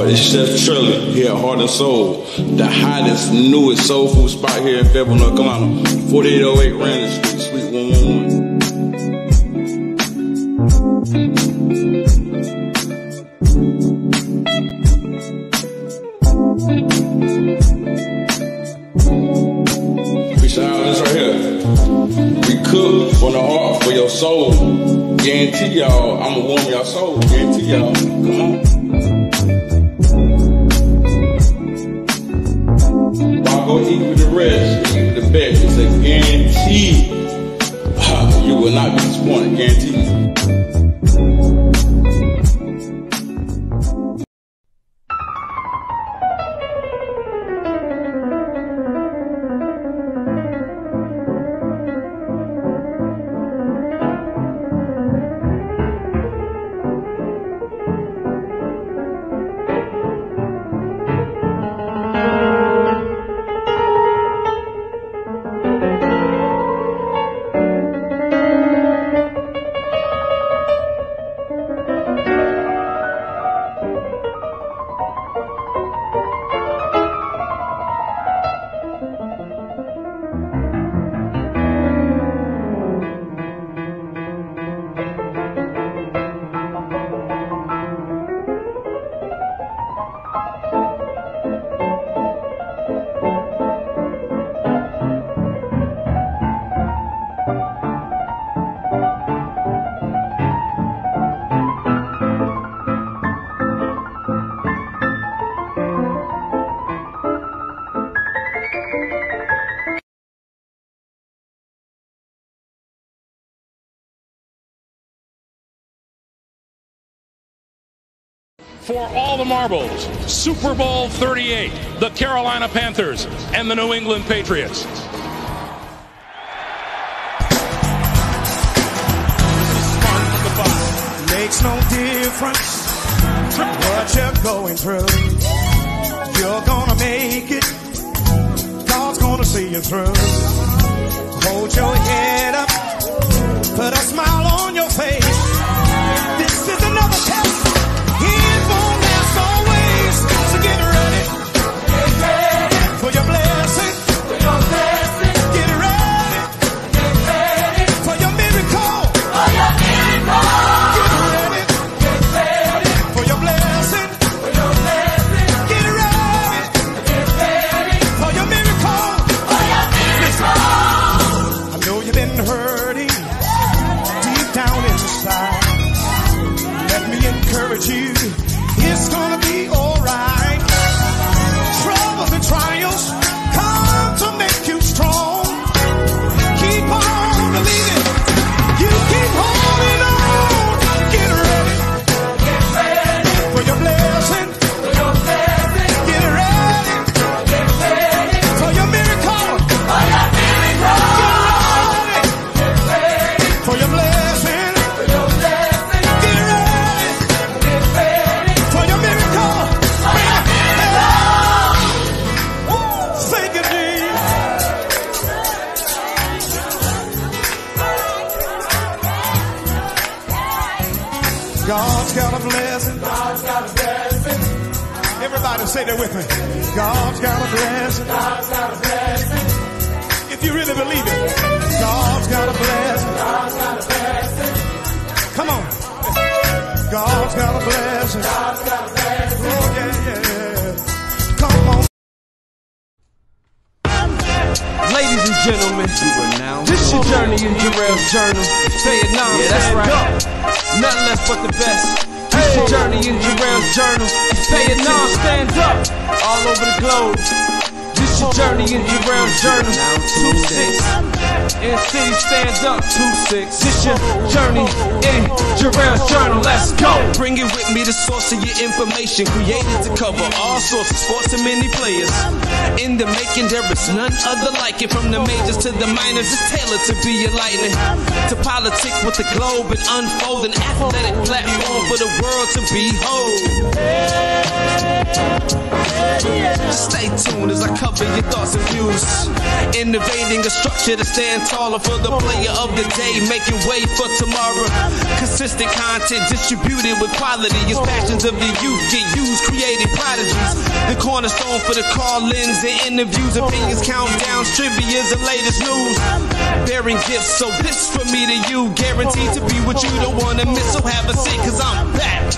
It's Chef Shirley here at Heart and Soul, the hottest, newest soul food spot here in Fayetteville, North Carolina. 4808 Randall Street, Suite 111. This right here. We cook from the heart for your soul. Guarantee y'all, I'ma warm y'all soul. Guarantee y'all. Come on. Go eat with the rest, eat with the best. It's a guarantee. You will not be disappointed, guarantee. For all the marbles, Super Bowl 38, the Carolina Panthers and the New England Patriots. Makes no difference what you're going through. You're gonna make it. God's gonna see you through. Hold your head up. Put a smile on your face. This is another test. It won't last always. So get ready. Get ready for your blessing. For your blessing. Get ready. Get ready for your miracle. For your miracle. Get ready. Get ready for your blessing. For your blessing. Get ready. Get ready for your miracle. For your miracle. I know you've been hurting deep down inside. Let me encourage you. It's gonna be alright. Troubles and trials come to make you strong. Keep on believing. You keep holding on. Get ready. Get ready for your blessing. For your blessing. Get ready. Get ready for your miracle. For your miracle. Get ready. Get ready for your blessing. For your blessing. Get ready. Get ready for your miracle. For your miracle. Thank you, Jesus. God's got a blessing. God's got a blessing. Everybody say that with me. God's got a blessing. God's got a blessing. If you really believe it, God's got a blessing. God's got a blessing. Come on. God's got a blessing. God's got a blessing. Oh, yeah, yeah. Come on. Ladies and gentlemen, this your journey in Jarrells Journal. Say it now, yeah, that's right. Nothing less but the best. This your journey in Jarrells Journal. Say it now, stand up. All over the globe. This your journey in Jarrells Journal. 2-6. In city, stand up. 2-6. This your journey in Jarrells Journal. Let's go. Bring it with me, the source of your information. Created to cover all sorts of sports and many players. In the making, there is none other like it. From the majors to the minors, it's tailored to be enlightening. To politic with the globe and unfold an athletic platform for the world to behold. Stay tuned as I cover your thoughts and views. Innovating a structure to stand tall. caller for the player of the day, making way for tomorrow. Consistent content distributed with quality as passions of the youth get used, creating prodigies. The cornerstone for the call-ins and interviews, opinions, countdowns, trivia's the latest news. Bearing gifts, so this from me to you, guaranteed to be what you don't want to miss. So have a seat, cause I'm back.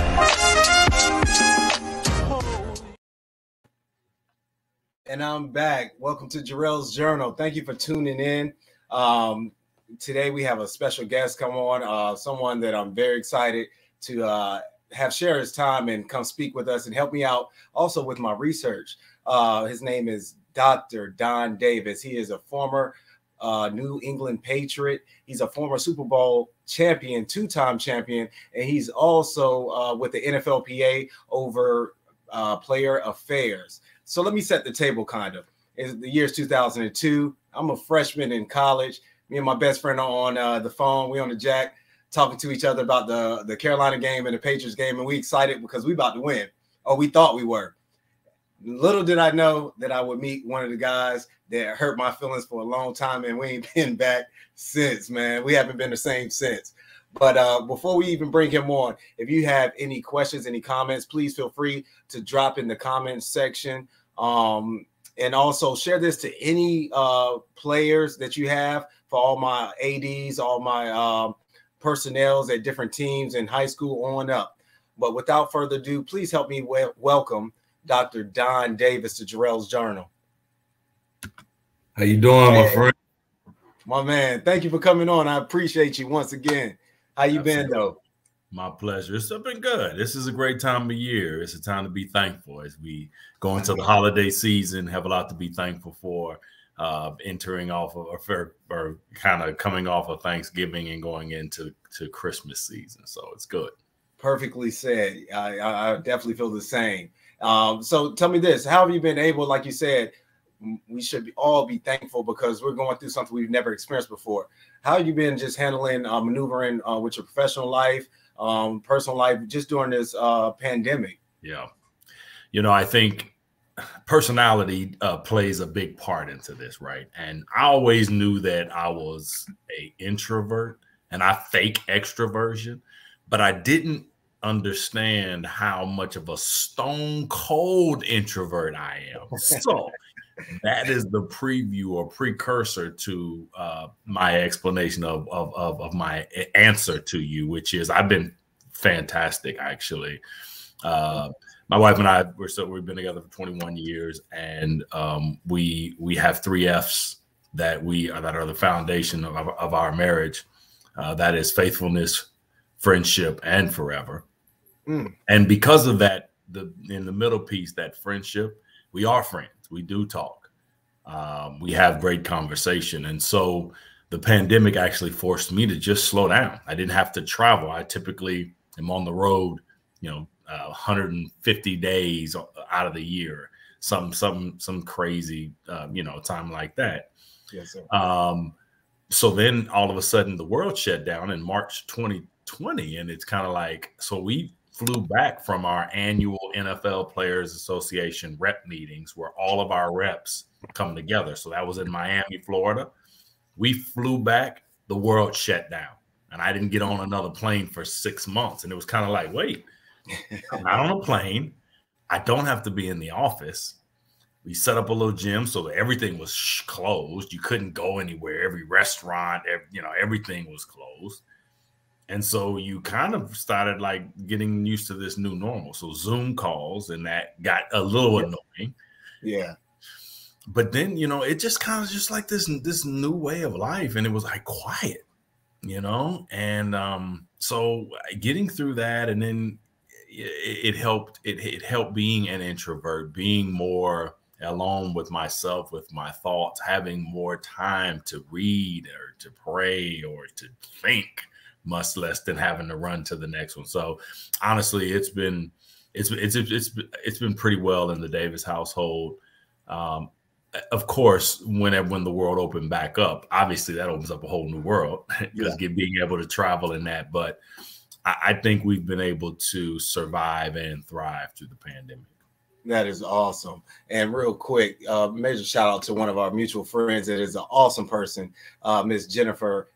And I'm back. Welcome to Jarrells Journal. Thank you for tuning in. Today we have a special guest come on, someone that I'm very excited to have share his time and come speak with us and help me out also with my research. His name is Dr. Don Davis. He is a former New England Patriot. He's a former Super Bowl champion, two-time champion, and he's also with the NFLPA over player affairs. So let me set the table kind of. The year's 2002. I'm a freshman in college. Me and my best friend are on the phone. We're on the jack talking to each other about the Carolina game and the Patriots game, and we excited because we about to win, or we thought we were. Little did I know that I would meet one of the guys that hurt my feelings for a long time, and we ain't been back since, man. We haven't been the same since. But before we even bring him on, if you have any questions, any comments, please feel free to drop in the comments section. And also share this to any players that you have, for all my ADs, all my personnels at different teams in high school on up. But without further ado, please help me welcome Dr. Don Davis to Jarrells Journal. How you doing, my friend? My man, thank you for coming on. I appreciate you once again. How you been, though? My pleasure. It's been good. This is a great time of year. It's a time to be thankful as we go into the holiday season. Have a lot to be thankful for. Entering off of or kind of coming off of Thanksgiving and going into Christmas season. So it's good. Perfectly said. I definitely feel the same. So tell me this: how have you been able, like you said, we should all be thankful because we're going through something we've never experienced before. How have you been just handling, maneuvering with your professional life, personal life, just during this pandemic? Yeah. You know, I think personality plays a big part into this, right? And I always knew that I was an introvert and I fake extroversion, but I didn't understand how much of a stone cold introvert I am. So that is the preview or precursor to my explanation of my answer to you, which is I've been fantastic, actually. My wife and I, we've been together for 21 years, and we have 3 F's that are the foundation of our marriage. That is faithfulness, friendship, and forever. And because of that, in the middle piece, that friendship, we are friends. We do talk. We have great conversation. And so the pandemic actually forced me to just slow down. I didn't have to travel. I typically am on the road, 150 days out of the year, some crazy, time like that. Yes, sir. So then all of a sudden the world shut down in March 2020. And it's kind of like, so we flew back from our annual NFL Players Association rep meetings where all of our reps come together. So that was in Miami, Florida. We flew back, the world shut down, and I didn't get on another plane for 6 months. And it was kind of like, wait, I'm not on a plane. I don't have to be in the office. We set up a little gym so that everything was closed. You couldn't go anywhere. Every restaurant, everything was closed. And so you kind of started like getting used to this new normal. So Zoom calls, and that got a little annoying. Yeah. But then, it just kind of just like this new way of life. And it was like quiet, and so getting through that, and then it helped being an introvert, being more alone with myself, with my thoughts, having more time to read or to pray or to think, much less than having to run to the next one. So honestly, it's been pretty well in the Davis household. Of course, when the world opened back up, obviously that opens up a whole new world because being able to travel in that. But I think we've been able to survive and thrive through the pandemic. That is awesome. And real quick, major shout out to one of our mutual friends that is an awesome person, Miss Jennifer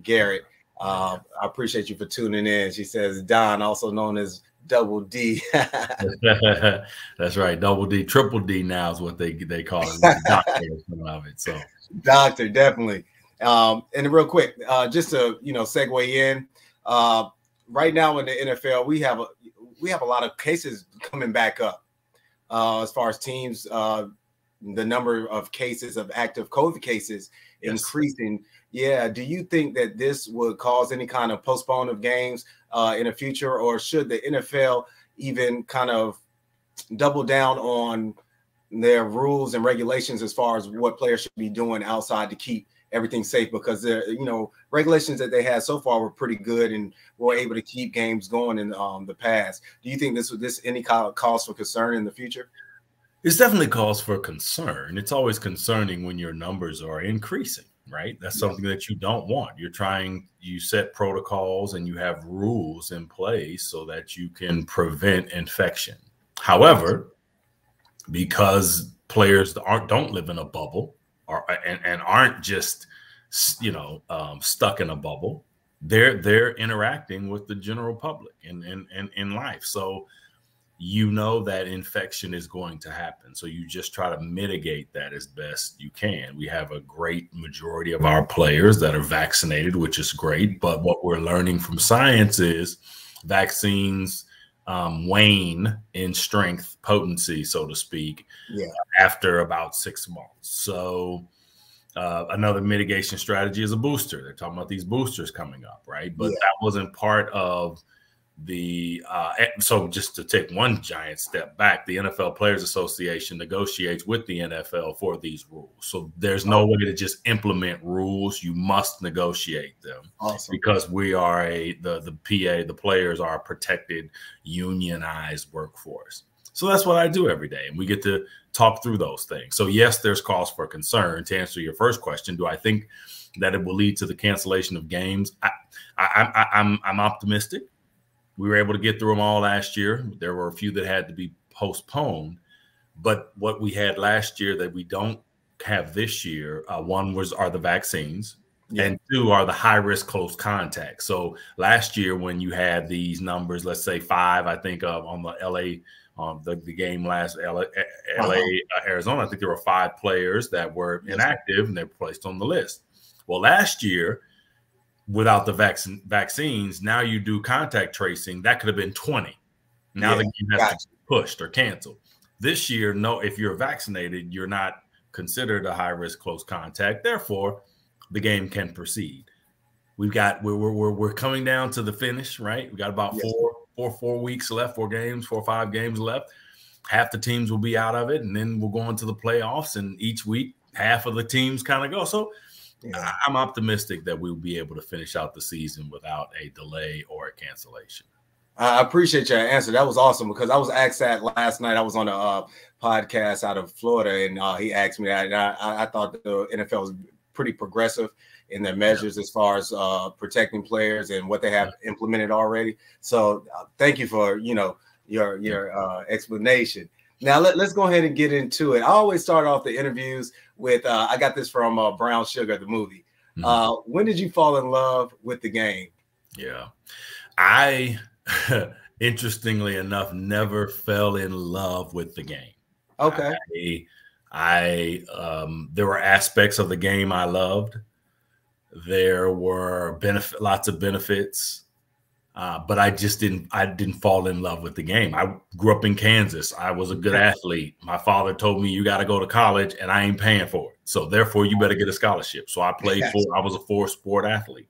Garrett. I appreciate you for tuning in. She says, Don, also known as Double D. That's right. Double D, triple D now is what they call it. Doctor of it. So Doctor, definitely. And real quick, just to segue in, right now in the NFL, we have a lot of cases coming back up as far as teams, the number of cases of active COVID cases increasing. Yeah. Do you think that this would cause any kind of postpone of games in the future, or should the NFL even kind of double down on their rules and regulations as far as what players should be doing outside to keep everything safe? Because the regulations that they had so far were pretty good and were able to keep games going in the past. Do you think this any kind of cause for concern in the future? It's definitely cause for concern. It's always concerning when your numbers are increasing, right? That's something that you don't want. You set protocols and you have rules in place so that you can prevent infection. However, because players don't live in a bubble and aren't just stuck in a bubble, they're interacting with the general public in life. So that infection is going to happen. So you just try to mitigate that as best you can. We have a great majority of our players that are vaccinated, which is great. But what we're learning from science is vaccines wane in strength, potency, so to speak, after about 6 months. So another mitigation strategy is a booster. They're talking about these boosters coming up, right? But that wasn't part of the so just to take one giant step back, the NFL Players Association negotiates with the NFL for these rules. So there's no way to just implement rules. You must negotiate them. Awesome. Because we are the PA, the players are a protected, unionized workforce. So that's what I do every day, and we get to talk through those things. So yes, there's cause for concern. To answer your first question, do I think that it will lead to the cancellation of games? I'm optimistic. We were able to get through them all last year. There were a few that had to be postponed, but what we had last year that we don't have this year, one are the vaccines, and two are the high-risk close contact. So last year when you had these numbers, let's say 5, I think on the LA, the game last LA Arizona, I think there were 5 players that were inactive and they were placed on the list. Well, last year, without the vaccines, now you do contact tracing. That could have been 20. Now the game has to be pushed or canceled. This year, no, if you're vaccinated, you're not considered a high-risk close contact. Therefore, the game can proceed. We're coming down to the finish, right? We got about 4 weeks left, 4 or 5 games left. Half the teams will be out of it, and then we'll go into the playoffs. And each week, half of the teams kind of go. So I'm optimistic that we'll be able to finish out the season without a delay or a cancellation. I appreciate your answer. That was awesome, because I was asked that last night. I was on a podcast out of Florida, and he asked me that. And I thought the NFL was pretty progressive in their measures as far as protecting players and what they have implemented already. So thank you for your explanation. Now let's go ahead and get into it. I always start off the interviews with I got this from Brown Sugar, the movie. When did you fall in love with the game? Yeah, I interestingly enough never fell in love with the game. Okay. There were aspects of the game I loved. There were lots of benefits. But I didn't fall in love with the game. I grew up in Kansas. I was a good athlete. My father told me, you got to go to college and I ain't paying for it. So therefore you better get a scholarship. So I I was a 4-sport athlete.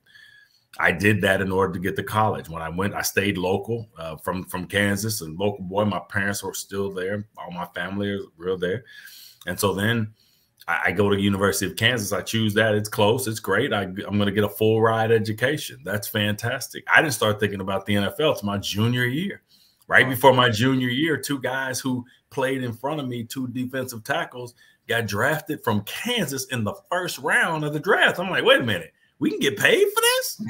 I did that in order to get to college. When I went, I stayed local from Kansas, and local boy. My parents were still there. All my family is real there. And so then I go to University of Kansas. I choose that. It's close. It's great. I'm going to get a full ride education. That's fantastic. I didn't start thinking about the NFL till my junior year. Right before my junior year, 2 guys who played in front of me, 2 defensive tackles, got drafted from Kansas in the first round of the draft. I'm like, wait a minute, we can get paid for this?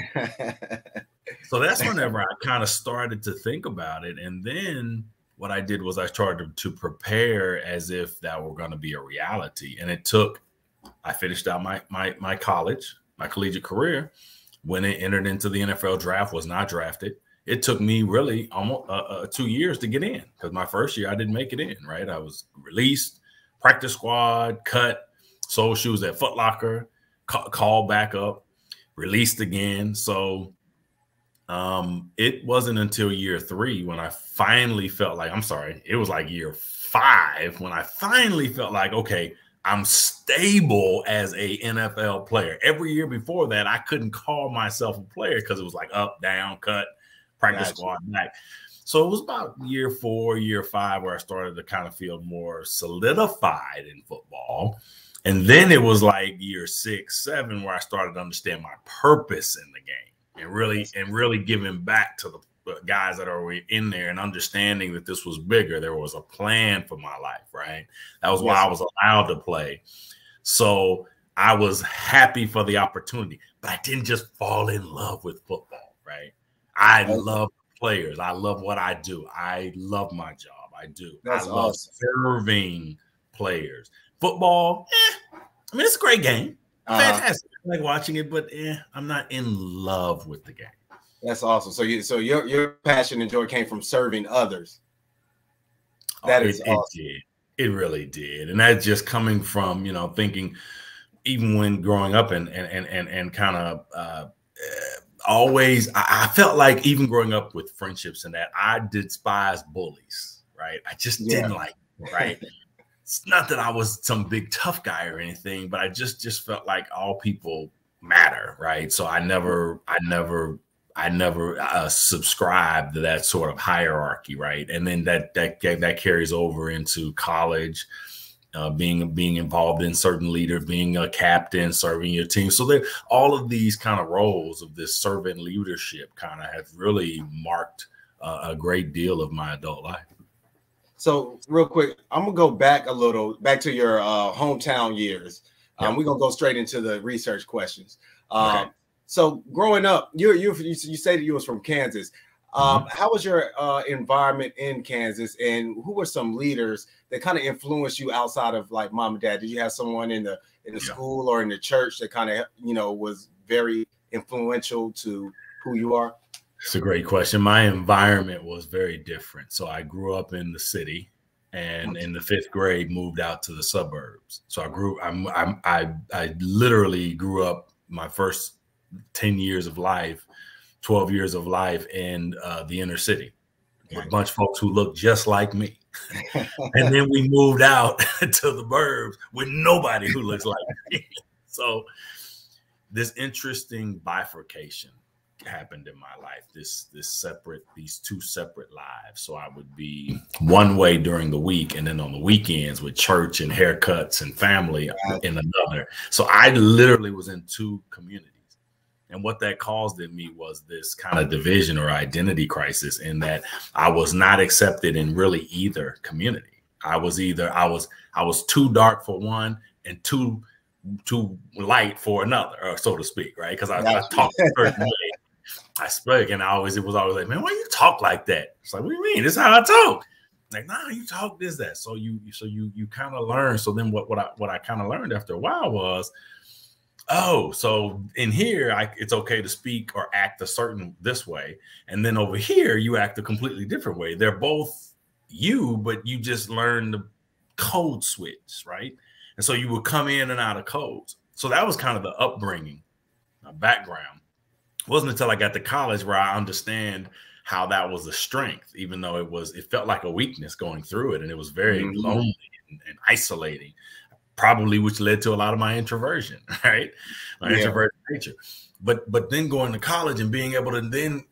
So that's whenever I kind of started to think about it. And then what I did was I started to prepare as if that were going to be a reality. And it took, I finished out my college, my collegiate career. When it entered into the NFL draft, was not drafted. It took me really almost 2 years to get in, because my first year I didn't make it in, right? I was released, practice squad, cut, sold shoes at Foot Locker, called back up, released again. So it wasn't until year 3 when I finally felt like, I'm sorry, it was like year 5 when I finally felt like, okay, I'm stable as a NFL player. Every year before that, I couldn't call myself a player because it was like up, down, cut, practice squad, back. So it was about year 4, year 5 where I started to kind of feel more solidified in football. And then it was like year 6, 7 where I started to understand my purpose in the game and really giving back to the guys that are in there and understanding that this was bigger. There was a plan for my life, right? That was why I was allowed to play. So I was happy for the opportunity, but I didn't just fall in love with football, right? I love players. I love what I do. I love my job. I do. I love serving players. Football, I mean, it's a great game. Fantastic. I like watching it, but I'm not in love with the game. That's awesome. So your passion and joy came from serving others. That is awesome. It really did. And that's just coming from, thinking, even when growing up and kind of always, I felt like even growing up with friendships and that, I despised bullies, right? I just didn't like them, right? It's not that I was some big tough guy or anything, but I just felt like all people matter, right? So I never subscribed to that sort of hierarchy, right? And then that carries over into college, being involved in certain leader, being a captain, serving your team. So that all of these kind of roles of this servant leadership kind of have really marked a great deal of my adult life. So real quick, I'm gonna go back to your hometown years. We're gonna go straight into the research questions. Okay. So growing up, you say that you was from Kansas. How was your environment in Kansas, and who were some leaders that kind of influenced you outside of like mom and dad? Did you have someone in the school or in the church that kind of was very influential to who you are? It's a great question. My environment was very different. So I grew up in the city, and in the 5th grade moved out to the suburbs. So I literally grew up my first 10 years of life, 12 years of life in the inner city with a bunch of folks who looked just like me. And then we moved out to the burbs with nobody who looks like me. So this interesting bifurcation happened in my life, these 2 separate lives. So I would be one way during the week, and then on the weekends with church and haircuts and family in another. So I literally was in 2 communities. And what that caused in me was this kind of division or identity crisis, in that I was not accepted in really either community. I was too dark for one and too light for another, or so to speak, right? Because I talked a certain way. I spoke, and it was always like, man, why you talk like that? It's like, what do you mean? This is how I talk. Like, nah, you talk this, that. So you kind of learn. So then what I kind of learned after a while was, oh, so in here, it's okay to speak or act this way. And then over here, you act a completely different way. They're both you, but you just learn the code switch, right? And so you would come in and out of codes. So that was kind of the upbringing, my background. It wasn't until I got to college where I understand how that was a strength, even though it felt like a weakness going through it. And it was very lonely and isolating, probably, which led to a lot of my introversion, right? My introverted nature. But then going to college and being able to then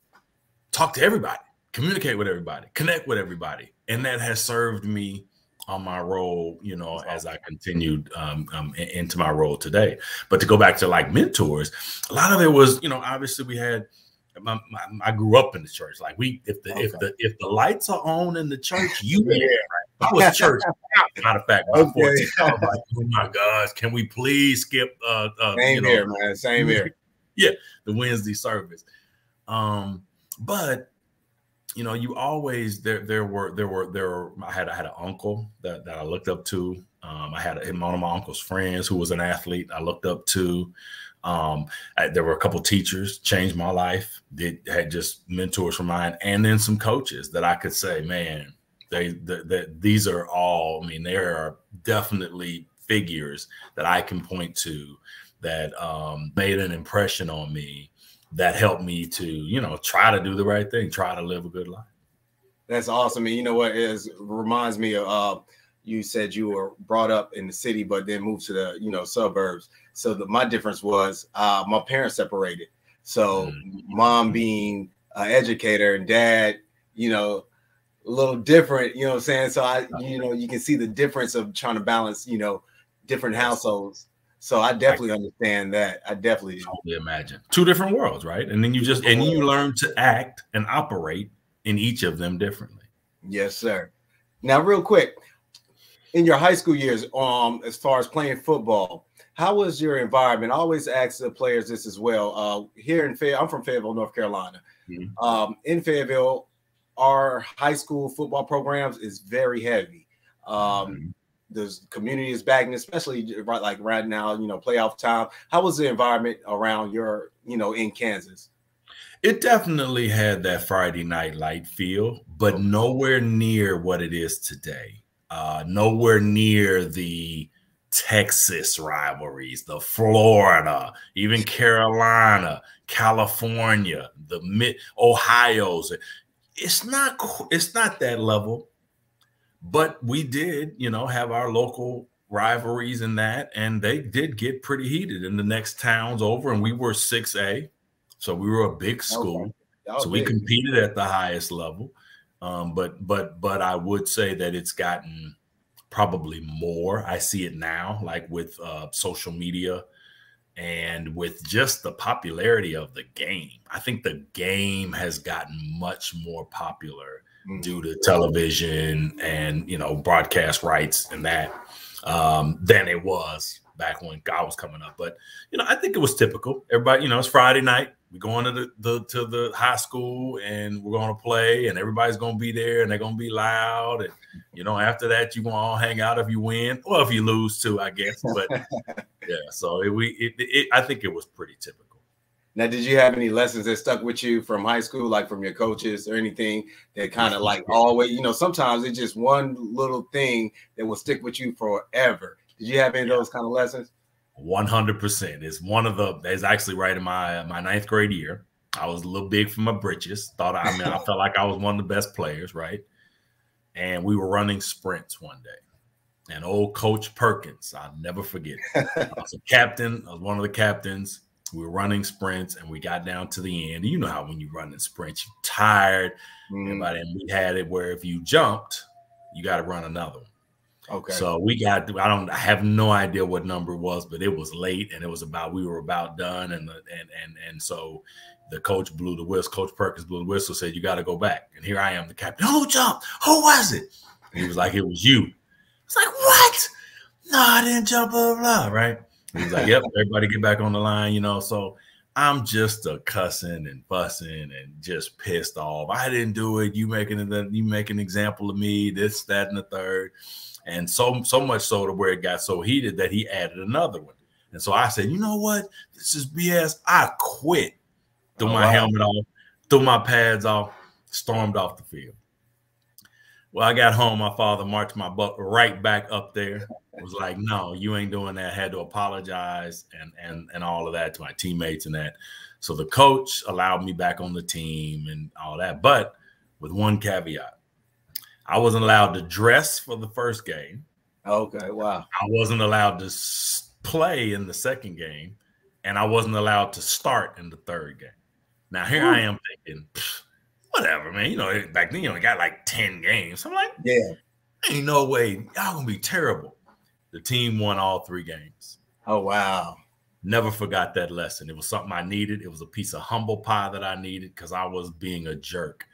talk to everybody, communicate with everybody, connect with everybody. And that has served me on my role, as I continued into my role today. But to go back to like mentors, a lot of it was, obviously we had, I grew up in the church. Like if the lights are on in the church, you there. Right? I was church. Matter of fact, by 14, I was like, oh my gosh, can we please skip? Same here, man. Same here. Yeah, the Wednesday service. But you know, you always there were I had an uncle that I looked up to. I had one of my uncle's friends who was an athlete I looked up to. There were a couple teachers changed my life. Had just mentors from mine, and then some coaches that I could say, man, these are all. I mean, there are definitely figures that I can point to that made an impression on me, that helped me to, you know, try to do the right thing, try to live a good life. That's awesome. And you know what reminds me of, you said you were brought up in the city, but then moved to the, you know, suburbs. So my difference was my parents separated. So mom being an educator and dad, you know, a little different, you know what I'm saying? So you know, you can see the difference of trying to balance, you know, different households. So I definitely understand that. I definitely totally imagine two different worlds, right? And then you learn to act and operate in each of them differently. Yes, sir. Now, real quick, in your high school years, as far as playing football, how was your environment? I always ask the players this as well. Here in Fayetteville, I'm from Fayetteville, North Carolina. In Fayetteville, our high school football programs is very heavy. The community is backing, especially right now, you know, playoff time. How was the environment around your, you know, in Kansas? It definitely had that Friday night light feel, but nowhere near what it is today. Nowhere near the Texas rivalries, the Florida, even Carolina, California, the Ohio's. It's not that level. But we did, you know, have our local rivalries in that, and they did get pretty heated in the next towns over, and we were 6A, so we were a big school, so we competed at the highest level. But I would say that it's gotten probably more. I see it now, like with social media and with just the popularity of the game. I think the game has gotten much more popular due to television and, you know, broadcast rights and that than it was back when I was coming up. But, you know, I think it was typical. Everybody, you know, it's Friday night. We're going to the high school and we're going to play, and everybody's going to be there and they're going to be loud. And, you know, after that, you're going to all hang out if you win, or if you lose too, I guess. But yeah, so I think it was pretty typical. Now, did you have any lessons that stuck with you from high school, like from your coaches, or anything that kind of like always, you know, sometimes it's just one little thing that will stick with you forever. Did you have any of those kind of lessons? 100%. It's actually right in my ninth grade year. I was a little big for my britches. I felt like I was one of the best players, right? And we were running sprints one day. And old Coach Perkins, I'll never forget it. I was a captain. I was one of the captains. We were running sprints, and we got down to the end. You know how when you run in sprints, you're tired. And we had it where if you jumped, you got to run another one. Okay. So I have no idea what number it was, but it was late, and we were about done. And so the coach blew the whistle. Coach Perkins blew the whistle, said, "You got to go back." And here I am, the captain. Who jumped? Who was it? And he was like, "It was you." It's like, what? No, I didn't jump, blah, blah, right? He was like, "Yep, everybody get back on the line," you know. So I'm just cussing and fussing and just pissed off. I didn't do it. You make an example of me, this, that, and the third. And so much so to where it got so heated that he added another one. And so I said, "You know what? This is BS. I quit." Threw my helmet off, threw my pads off, stormed off the field. Well, I got home. My father marched my butt right back up there. Was like, "No, you ain't doing that." Had to apologize and all of that to my teammates and that. So the coach allowed me back on the team and all that, but with one caveat. I wasn't allowed to dress for the first game. Okay, wow. I wasn't allowed to play in the second game, and I wasn't allowed to start in the third game. Now, here I am thinking, whatever, man. You know, back then you only got like 10 games. I'm like, yeah, ain't no way. Y'all gonna be terrible. The team won all 3 games. Oh, wow. Never forgot that lesson. It was something I needed. It was a piece of humble pie that I needed because I was being a jerk.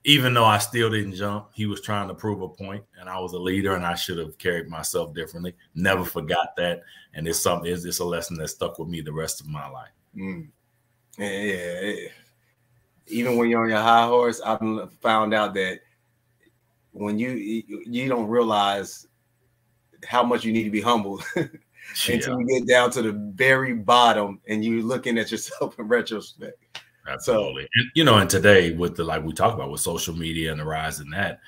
Even though I still didn't jump, he was trying to prove a point, and I was a leader, and I should have carried myself differently. Never forgot that, and it's a lesson that stuck with me the rest of my life. Yeah. even when you're on your high horse, I've found out that when you don't realize how much you need to be humble until you get down to the very bottom and you're looking at yourself in retrospect. Absolutely. And, you know, and today with the, like we talked about with social media and the rise in that,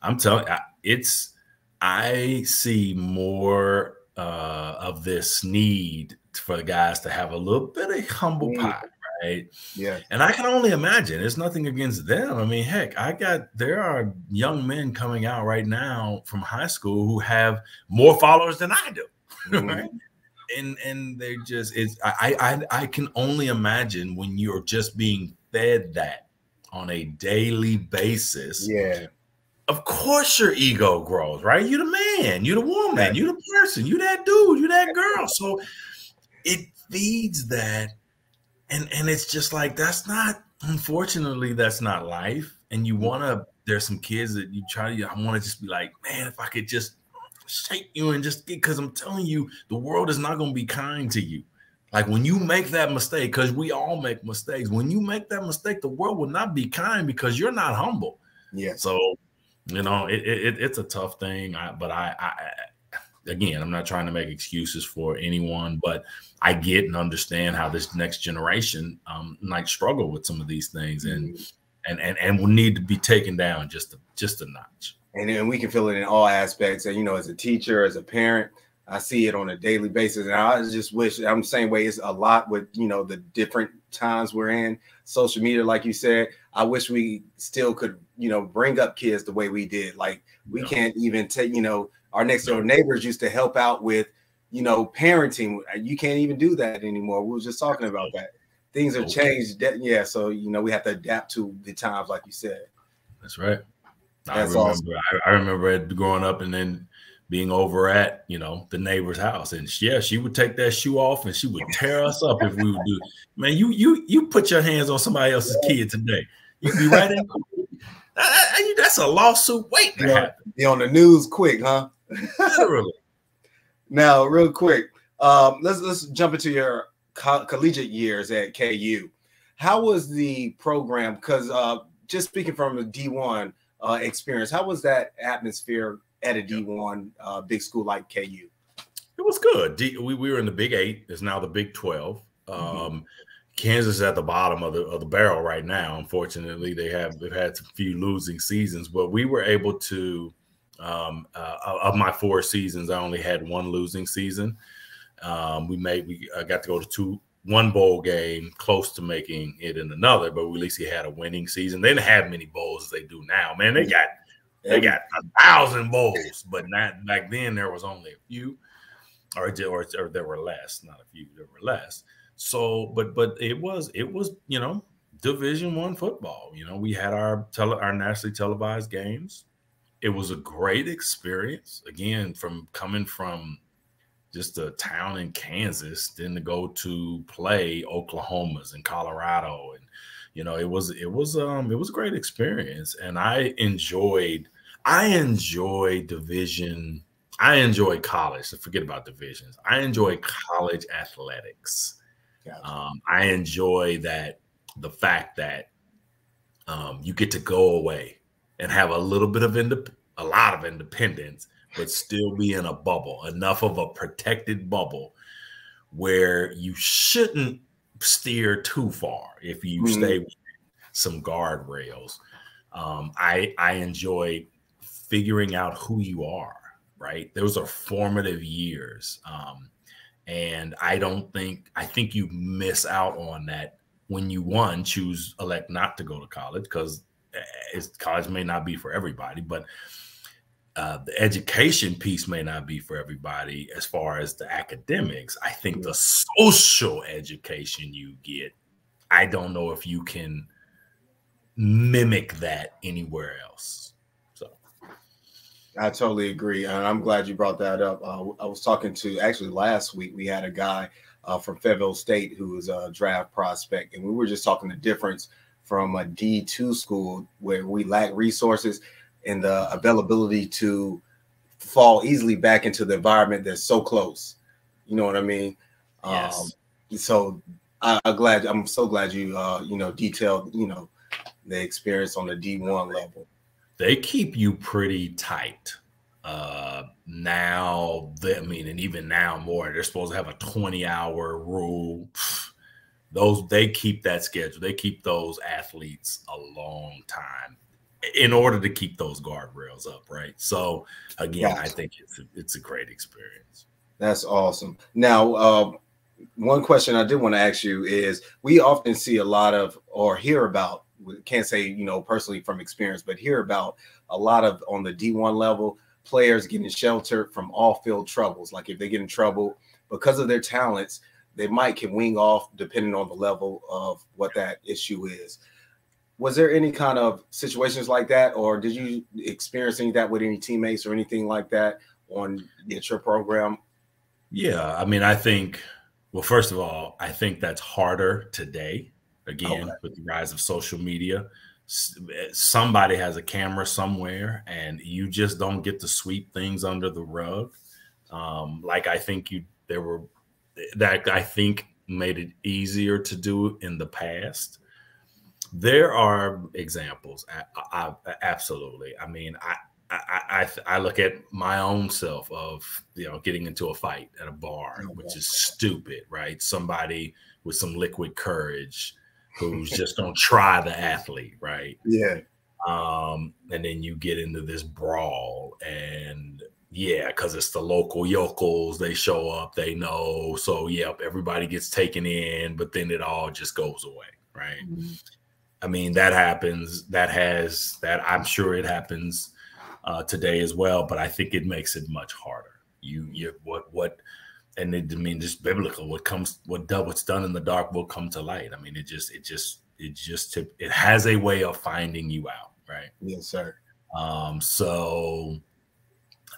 I'm telling you, I see more of this need for the guys to have a little bit of humble pie. Right. Yeah. And I can only imagine, it's nothing against them. I mean, heck, there are young men coming out right now from high school who have more followers than I do. Right. And they're just, I can only imagine when you're just being fed that on a daily basis. Yeah. Of course your ego grows, right? You're the man, you're the woman, you're the person, you're that dude, you're that girl. So it feeds that. And it's just like, unfortunately, that's not life. And there's some kids that I want to just be like, man, if I could just shake you and just because I'm telling you, the world is not going to be kind to you. Like when you make that mistake, because we all make mistakes, when you make that mistake, the world will not be kind because you're not humble. Yeah. So, you know, it's a tough thing. But again, I'm not trying to make excuses for anyone, but I get and understand how this next generation might struggle with some of these things and will need to be taken down just a notch. And then we can feel it in all aspects. And, you know, as a teacher, as a parent, I see it on a daily basis. And I just wish, I'm the same way, it's a lot with, you know, the different times we're in, social media, like you said. I wish we still could, you know, bring up kids the way we did. Like we can't even take, you know, our next door neighbors used to help out with, you know, parenting. You can't even do that anymore. We were just talking about that. Things have changed. Yeah. So, you know, we have to adapt to the times, like you said. That's right. That's awesome. I remember growing up and then being over at, you know, the neighbor's house. And yeah, she would take that shoe off and she would tear us up if we would do. Man, you put your hands on somebody else's kid today. You'd be right in. That's a lawsuit waiting to happen. Be on the news quick, huh? Literally. Now, real quick, let's jump into your collegiate years at KU. How was the program? Because just speaking from the D1 experience, how was that atmosphere at a D1 big school like KU? It was good. We were in the Big 8. It's now the Big 12. Kansas is at the bottom of the barrel right now. Unfortunately, they've had a few losing seasons, but we were able to. Of my 4 seasons, I only had 1 losing season. We got to go to one bowl game, close to making it in another, but at least he had a winning season. They didn't have many bowls as they do now. Man, they got 1,000 bowls, but not back then. There was only a few, or there were less. Not a few, there were less. So, but it was you know, Division I football. You know, we had our nationally televised games. It was a great experience. Again, coming from just a town in Kansas, then to go to play Oklahoma's and Colorado, and you know, it was a great experience. And I enjoyed division. I enjoy college. So forget about divisions. I enjoy college athletics. Gotcha. I enjoy the fact that you get to go away and have a lot of independence, but still be in a bubble, enough of a protected bubble where you shouldn't steer too far if you stay with some guardrails. I enjoy figuring out who you are, right? Those are formative years. And I think you miss out on that when you elect not to go to college, because college may not be for everybody, but the education piece may not be for everybody as far as the academics. I think the social education you get, I don't know if you can mimic that anywhere else. So I totally agree. And I'm glad you brought that up. I was talking to, actually last week, we had a guy from Fayetteville State who was a draft prospect. And we were just talking the difference from a D2 school where we lack resources and the availability to fall easily back into the environment that's so close. You know what I mean? Yes. So I'm so glad you, you know, detailed, you know, they experience on the D1 level? They keep you pretty tight. Now, and even now more, they're supposed to have a 20-hour rule. They keep that schedule. They keep those athletes a long time in order to keep those guardrails up, right? So again, I think it's a great experience. That's awesome. Now, one question I did want to ask you is, we often see a lot of, or hear about, can't say, you know, personally from experience, but hear about a lot of, on the D1 level, players getting sheltered from off-field troubles. Like if they get in trouble because of their talents, they can wing off depending on the level of what that issue is. Was there any kind of situations like that, or did you experience any of that with any teammates or anything like that at your program? Yeah, I mean, I think, well, first of all, I think that's harder today, again, with the rise of social media. Somebody has a camera somewhere, and you just don't get to sweep things under the rug. Like I think I think made it easier to do in the past. There are examples. Absolutely. I mean, I look at my own self of, you know, getting into a fight at a bar, which is stupid, right? Somebody with some liquid courage who's just gonna try the athlete, right? Yeah. And then you get into this brawl, and yeah, because it's the local yokels, they show up, they know, so yep, everybody gets taken in, but then it all just goes away, right? Mm-hmm. I mean, that happens. I'm sure it happens today as well, but I think it makes it much harder. And it, I mean, just biblical. What's done in the dark will come to light. I mean, it has a way of finding you out, right? Yes, sir. So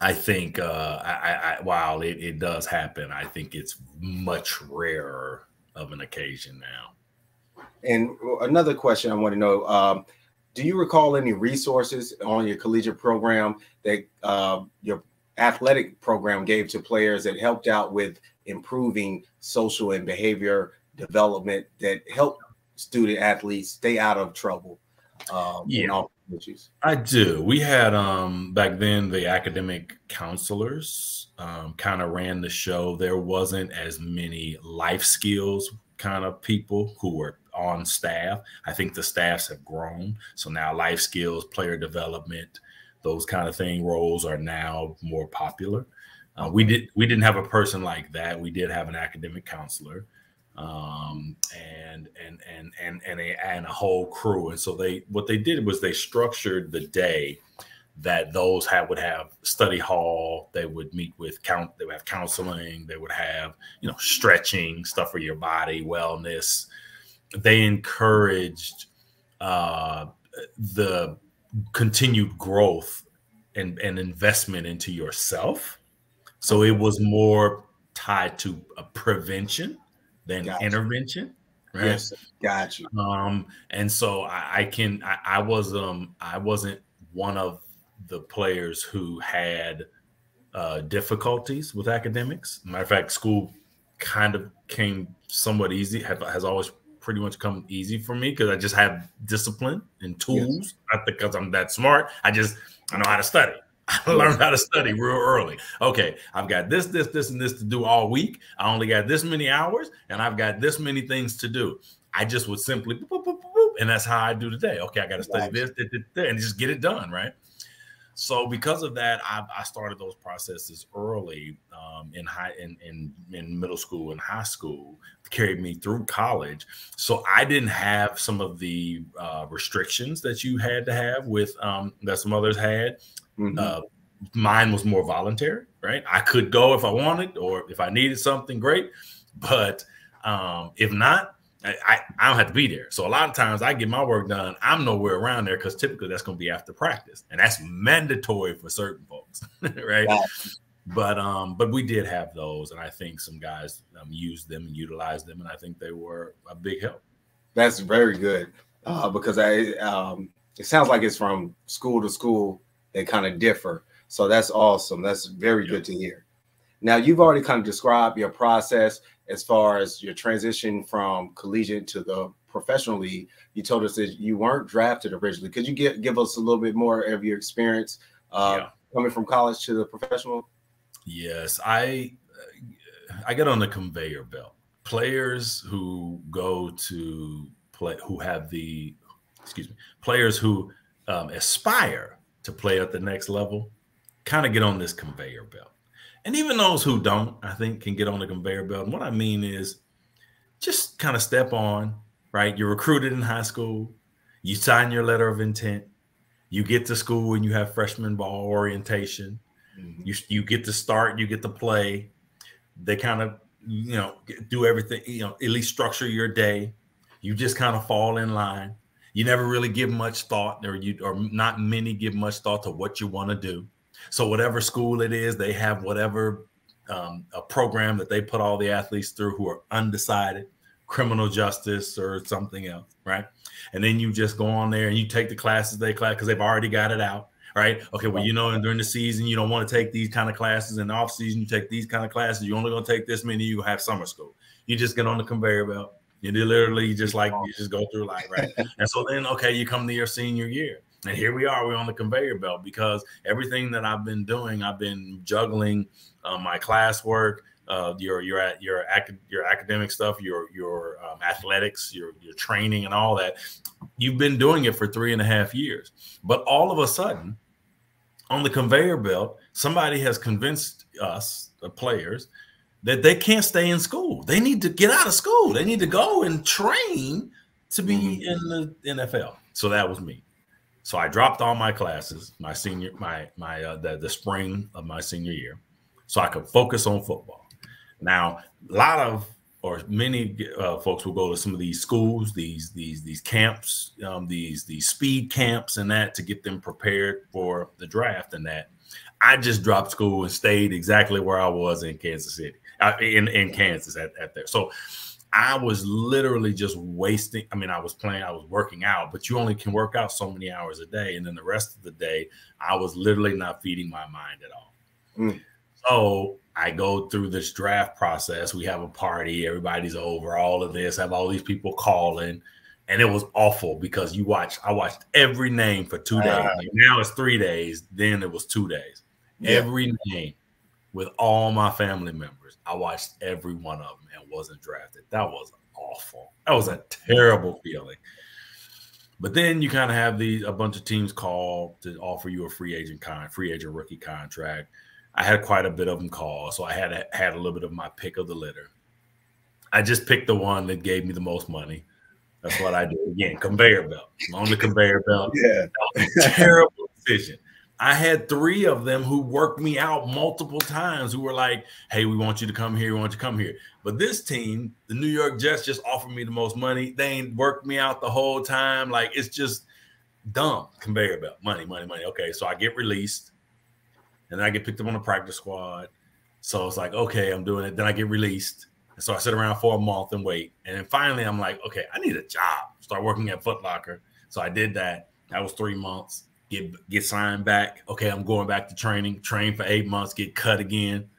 I think while it does happen, I think it's much rarer of an occasion now. And another question I want to know, do you recall any resources on your collegiate program that your athletic program gave to players that helped out with improving social and behavior development that helped student athletes stay out of trouble? Issues? I do. We had back then the academic counselors kind of ran the show. There wasn't as many life skills kind of people who were on staff. I think the staffs have grown. So now life skills, player development, those kind of roles are now more popular. We didn't have a person like that. We did have an academic counselor and a whole crew. And so what they did was they structured the day that those would have study hall. They would meet with they would have counseling. They would have, stretching stuff for your body, wellness. They encouraged the continued growth and investment into yourself. So it was more tied to a prevention than intervention. Right. Yes, got you. And so I wasn't one of the players who had difficulties with academics. Matter of fact, school kind of came somewhat easy, has always pretty much come easy for me because I just have discipline and tools. Yes. Not because I'm that smart. I know how to study. I learned how to study real early. Okay, I've got this, and this to do all week. I only got this many hours, and I've got this many things to do. I just would simply, boop, boop, boop, boop, and that's how I do today. Okay, I got to study this, and just get it done, right? So because of that, I started those processes early in middle school and high school, carried me through college. So I didn't have some of the restrictions that you had to have with that some others had. Mm-hmm. Mine was more voluntary, right? I could go if I wanted or if I needed something, great. But if not, I don't have to be there. So a lot of times I get my work done. I'm nowhere around there because typically that's going to be after practice. And that's mandatory for certain folks, right? Yeah. But we did have those. And I think some guys used them and utilized them. And I think they were a big help. That's very good because it sounds like it's from school to school. They kind of differ. So that's awesome. That's very good to hear. Now, you've already kind of described your process as far as your transition from collegiate to the professional league. You told us that you weren't drafted originally. Could you give us a little bit more of your experience coming from college to the professional? Yes, I get on the conveyor belt. Players who go to play, who have the, players who aspire to play at the next level, kind of get on this conveyor belt. And even those who don't, I think, can get on the conveyor belt. And what I mean is just kind of step on, right? You're recruited in high school. You sign your letter of intent. You get to school and you have freshman ball orientation. Mm-hmm. You get to start, you get to play. They kind of, do everything, at least structure your day. You just kind of fall in line. You never really give much thought, or not many give much thought to what you want to do. So whatever school it is, they have whatever a program that they put all the athletes through who are undecided, criminal justice or something else, right? And then you just go on there and you take the classes because they've already got it out, right? Okay, well, during the season, you don't want to take these kind of classes. In the off season, you take these kind of classes. You're only going to take this many. You have summer school. You just get on the conveyor belt. You literally just you just go through life, right? And so then, okay, you come to your senior year. And here we are, we're on the conveyor belt because everything that I've been doing, I've been juggling my classwork, your academic stuff, your athletics, your training and all that. You've been doing it for 3.5 years. But all of a sudden, on the conveyor belt, somebody has convinced us, the players, that they can't stay in school. They need to get out of school. They need to go and train to be in the NFL. So that was me. So I dropped all my classes, the spring of my senior year, so I could focus on football. Now, many folks will go to some of these schools, these camps, these speed camps and that to get them prepared for the draft and that. I just dropped school and stayed exactly where I was in Kansas City, in Kansas at there. So I was literally just wasting. I mean, I was working out, but you only can work out so many hours a day. And then the rest of the day, I was literally not feeding my mind at all. So I go through this draft process. We have a party. Everybody's over, all of this, have all these people calling. And it was awful because I watched every name for 2 days. Now it's 3 days. Then it was 2 days. Yeah. Every name with all my family members. I watched every one of them and wasn't drafted. That was awful. That was a terrible feeling. But then you kind of have a bunch of teams call to offer you a free agent rookie contract. I had quite a bit of them call, so I had a little bit of my pick of the litter. I just picked the one that gave me the most money. That's what I did. Again, conveyor belt. On the conveyor belt. Yeah. That was a terrible decision. I had 3 of them who worked me out multiple times who were like, hey, we want you to come here. We want you to come here. But this team, the New York Jets, just offered me the most money. They ain't worked me out the whole time. Like, it's just dumb. Conveyor belt. Money, money, money. Okay, so I get released. And then I get picked up on the practice squad. So it's like, okay, I'm doing it. Then I get released. And so I sit around for a month and wait. And then finally, I'm like, okay, I need a job. Start working at Foot Locker. So I did that. That was 3 months. Get signed back. Okay, I'm going back to train for 8 months, get cut again,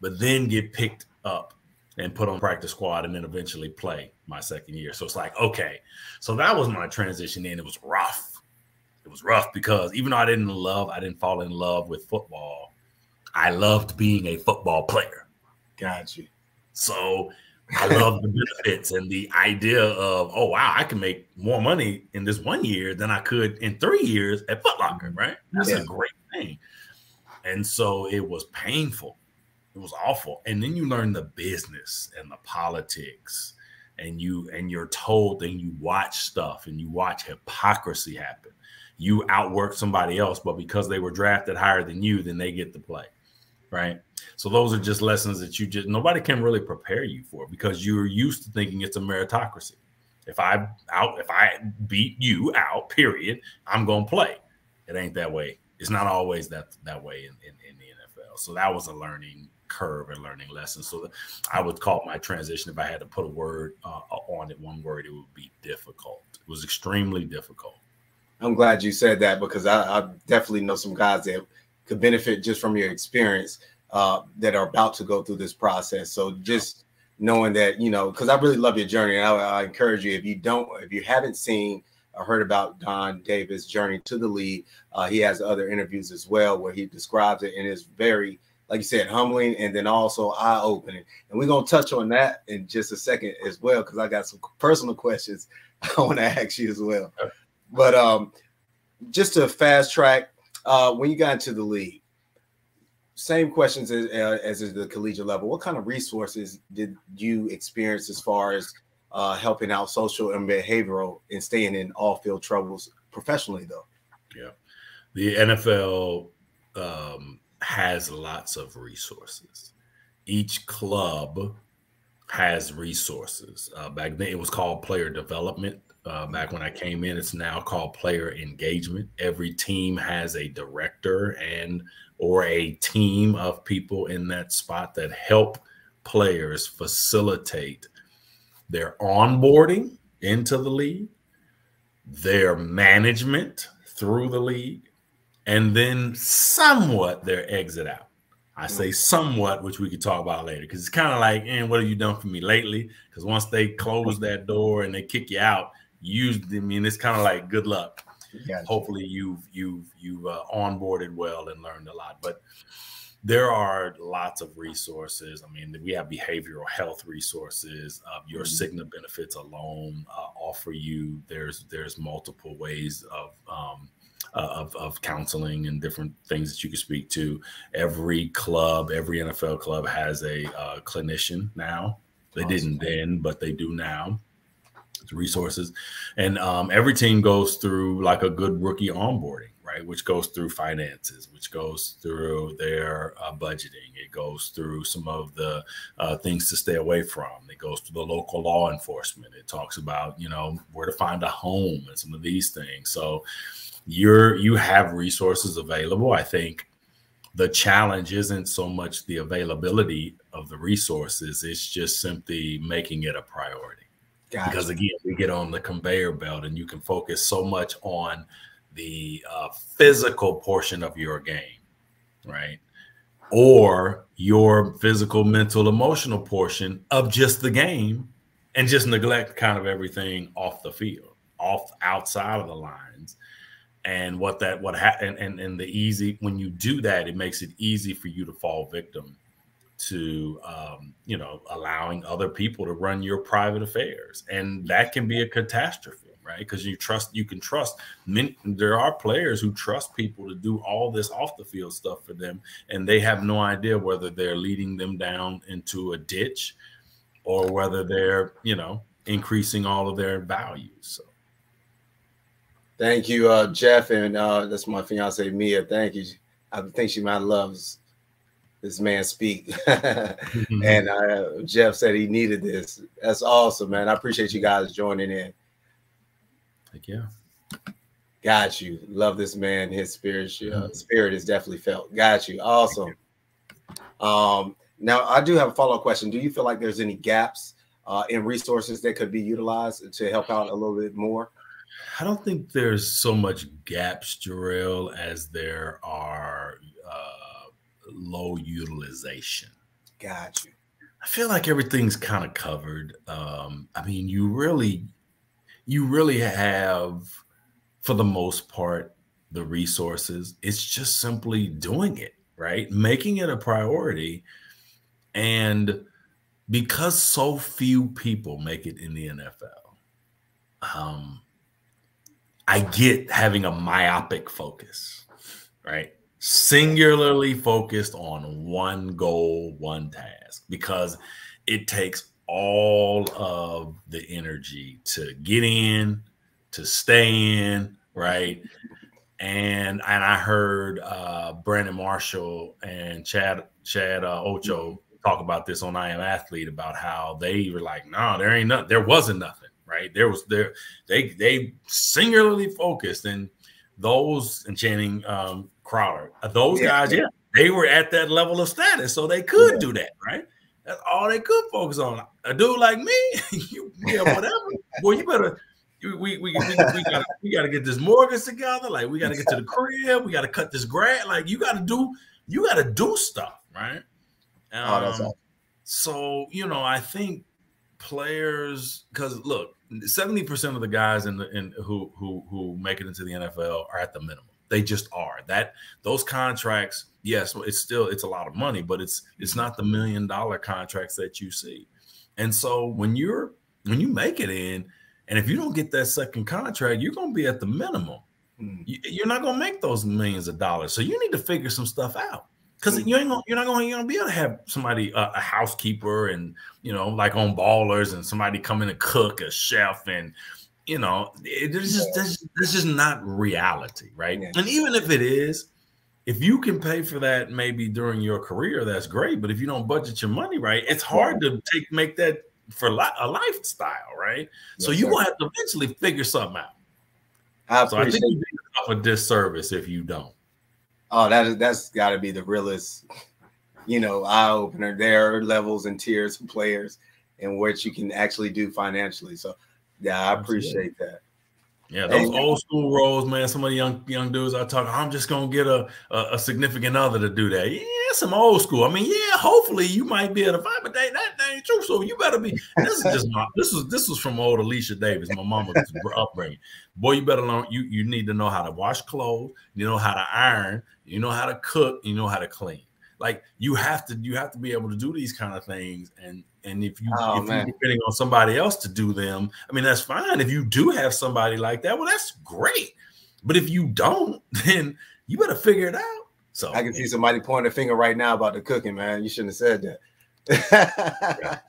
but then get picked up and put on practice squad and then eventually play my second year. So it's like, okay. So that was my transition in. It was rough. It was rough because even though I didn't fall in love with football, I loved being a football player. Got you. So I love the benefits and the idea of, oh, wow, I can make more money in this 1 year than I could in 3 years at Foot Locker, right? That's a great thing. And so it was painful. It was awful. And then you learn the business and the politics and you're told and you watch stuff and you watch hypocrisy happen. You outwork somebody else, but because they were drafted higher than you, then they get to play, right? So those are just lessons that nobody can really prepare you for because you're used to thinking it's a meritocracy. If I beat you out, period, I'm going to play. It ain't that way. It's not always that way in the NFL. So that was a learning curve and learning lesson. So I would call my transition, if I had to put a word on it, one word, it would be difficult. It was extremely difficult. I'm glad you said that because I definitely know some guys that could benefit just from your experience. that are about to go through this process. So just knowing that, you know, because I really love your journey, and I encourage you, if you haven't seen or heard about Don Davis' journey to the league, he has other interviews as well where he describes it, and it's very, like you said, humbling and then also eye-opening. And we're going to touch on that in just a second as well, because I got some personal questions I want to ask you as well. But just to fast track, when you got into the league, same questions as at the collegiate level. What kind of resources did you experience as far as helping out social and behavioral and staying in off-field troubles professionally, though? Yeah, the NFL has lots of resources. Each club has resources. Back then, it was called player development. Back when I came in, it's now called player engagement. Every team has a director or a team of people in that spot that help players facilitate their onboarding into the league, their management through the league, and then somewhat their exit out. I say somewhat, which we could talk about later, because it's kind of like, what have you done for me lately? Because once they close that door and they kick you out, it's kind of like good luck. Gotcha. Hopefully you've onboarded well and learned a lot. But there are lots of resources. I mean, we have behavioral health resources. Your Cigna benefits alone offer you. There's multiple ways of counseling and different things that you can speak to. Every club, every NFL club has a clinician now. They didn't then, but they do now. It's resources. And every team goes through like a good rookie onboarding, right? Which goes through finances, which goes through their budgeting. It goes through some of the things to stay away from. It goes through the local law enforcement. It talks about, where to find a home and some of these things. So you have resources available. I think the challenge isn't so much the availability of the resources. It's just simply making it a priority. Gotcha. Because again, we get on the conveyor belt and you can focus so much on the physical portion of your game, right? Or your physical, mental, emotional portion of just the game, and just neglect kind of everything off the field, outside of the lines. And when you do that, it makes it easy for you to fall victim to, allowing other people to run your private affairs. And that can be a catastrophe, right? Because you can trust. There are players who trust people to do all this off the field stuff for them, and they have no idea whether they're leading them down into a ditch or whether they're, increasing all of their values. So. Thank you, Jeff, and that's my fiance Mia. Thank you. I think she might love this man speak. And Jeff said he needed this. That's awesome, man. I appreciate you guys joining in. Thank you. Got you. Love this man. His spirit is definitely felt. Got you. Awesome. Now I do have a follow-up question. Do you feel like there's any gaps in resources that could be utilized to help out a little bit more? I don't think there's so much gaps, Jarrell, as there are low utilization. Got you. I feel like everything's kind of covered. I mean, you really have, for the most part, the resources. It's just simply doing it, right? Making it a priority. And because so few people make it in the NFL, I get having a myopic focus, right? Singularly focused on one goal, one task, because it takes all of the energy to get in, to stay in, right? And I heard Brandon Marshall and Chad Ocho talk about this on I Am Athlete, about how they were like, no, there wasn't nothing, right? They singularly focused, and those, and Channing Crowder, those guys, they were at that level of status, so they could do that, right? That's all they could focus on. A dude like me, whatever. Well, you better. We gotta get this mortgage together. Like, we gotta get to the crib. We gotta cut this grass. Like, you gotta do stuff, right? Oh, that's awesome. So, you know, I think players, because look, 70% of the guys who make it into the NFL are at the minimum. They just are. Those contracts, yes, it's a lot of money, but it's not the $1 million contracts that you see. And so when you make it in, and if you don't get that second contract, you're going to be at the minimum. You're not going to make those millions of dollars. So you need to figure some stuff out, because you're not going to be able to have somebody, a housekeeper, and, you know, like on Ballers, and somebody come in and cook, a chef, and, you know, that's just not reality, right? Yeah. And even if it is, if you can pay for that maybe during your career, that's great. But if you don't budget your money right, it's hard to make that for a lifestyle, right? Yes, so you're going to have to eventually figure something out. I think you do yourself a disservice if you don't. Oh, that's got to be the realest, you know, eye opener. There are levels and tiers of players and what you can actually do financially. So, yeah, I appreciate that. Yeah, those old school roles, man. Some of the young dudes I talk, I'm just gonna get a significant other to do that. Yeah, some old school. I mean, yeah, hopefully you might be able to find, but that ain't true. So you better be. This is just this was from old Alicia Davis, my mama's upbringing. Boy, you better learn. You need to know how to wash clothes. You know how to iron. You know how to cook. You know how to clean. Like you have to be able to do these kind of things, and if you're depending on somebody else to do them, I mean, that's fine. If you do have somebody like that, well, that's great. But if you don't, then you better figure it out. So I can see somebody pointing a finger right now about the cooking, man. You shouldn't have said that.